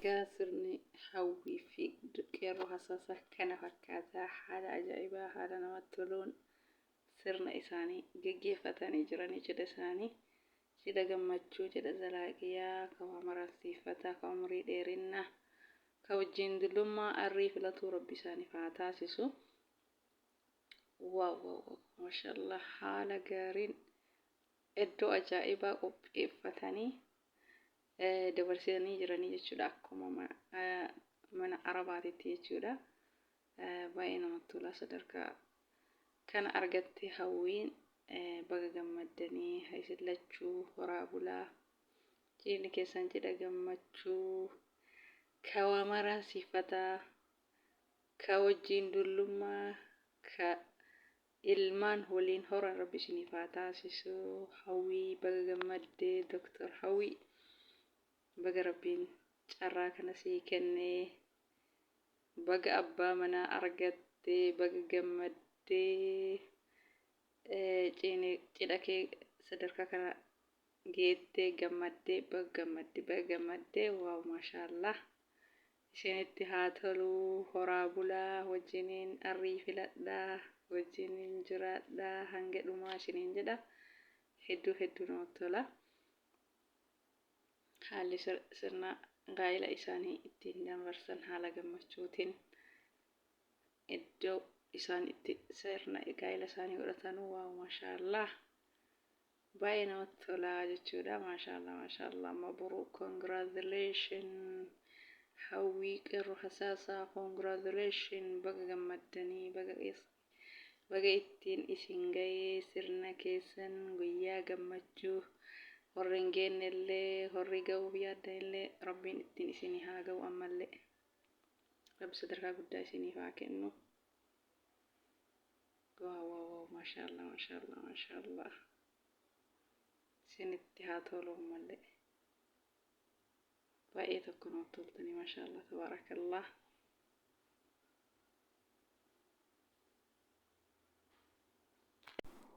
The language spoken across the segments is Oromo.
Sirni hawwii fi qeerroo hasaasaa kana fakkaataa haala ajaa'ibaa haala namatti toluun sirna isaanii geggeeffatanii jiranii cidha isaanii cidha gammachuu cidha zalaaqiyaa kan amarsiifataa kan umurii dheerinaa kan wajjin dullummaa arrii filatuu rabbi isaaniif haa taasisu. Waaw maashaallah haala gaariin iddoo ajaa'ibaa qopheeffatanii dabarsanii jiranii jechuudha akkuma mana arabaatitti jechuudha. Baay'ee namatti tola sadarkaa kana argatte hawwiin baga gammaddanii haisillachuu horaa bulaa cidhi keessan cidha gammachuu ka amarsiifataa ka wajjin dullummaa ka ilmaan waliin horan rabbi isiniif haa taasisu. Hawwii baga gammaddee Dr. Hawwii baga rabbiin carraa kana sii kennee baga abbaa manaa argattee baga gammaddee cidha kee sadarkaa kana geettee gammaddee baga gammaddee waaw maashaallah isinitti haa toluu horaa bulaa wajjiniin arrii filadhaa wajjiniin jiraadhaa hanga dhumaa isiniin jedha. Hedduu namatti tola. Haalli sirna gaa'ela isaanii ittiin dabarsan haala gammachuutiin iddoo isaan itti sirna gaa'ela isaanii godhatan waaw maashaallah baay'ee namatti tola jechuudha. Maashaallah mabruuk congratulation hawwii qeerroo hasaasaa congratulation baga gammaddanii baga ittiin isin ga'ee sirna keessan guyyaa gammachuu warri hin geenne illee warri ga'uuf yaaddan illee rabbiin ittiin isinii haa ga'u ammallee rabbi sadarkaa guddaa isiniif haa kennu. Waaw maashaallah isinitti haa tolu ammallee baay'ee tokko namatti toltanii maashaallah tabaarakallah.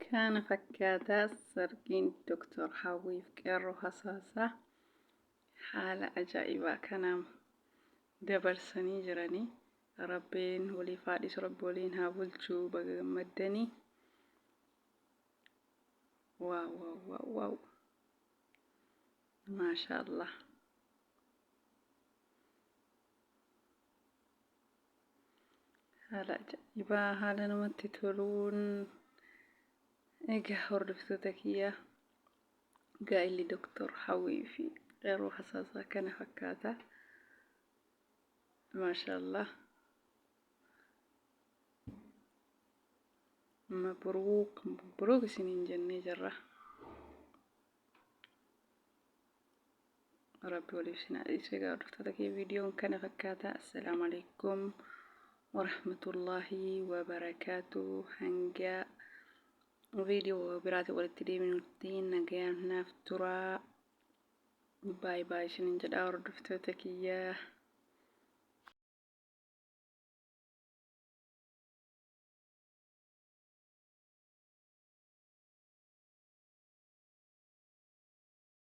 Kana fakkaataa sargiin Dr. Hawwii fi qeerroo hasaasaa haala ajaa'ibaa kanaan dabarsanii jiranii rabbiin waliif haa dhiisu rabbi waliin haa bulchuu baga gammaddanii. Waaw maashaallah haala ajaa'ibaa haala namatti toluun egaa hordoftoota kiyyaa gaa'illi Dr. Hawwii fi qeerroo hasaasaa kana fakkaataa maashaallah mabruuk isiniin jennee jirra. Rabbi waliif isin haa dhiisu. Egaa hordoftoota kiyya viidiyoon kana fakkaataa. Assalaamu alaikum warahmatullahi wabarakaatuh. Hanga viidiyoo biraatti walitti deebinutti nagayaan naaf turaa. Baay isiniin jedhaa hordoftoota kiyyaa.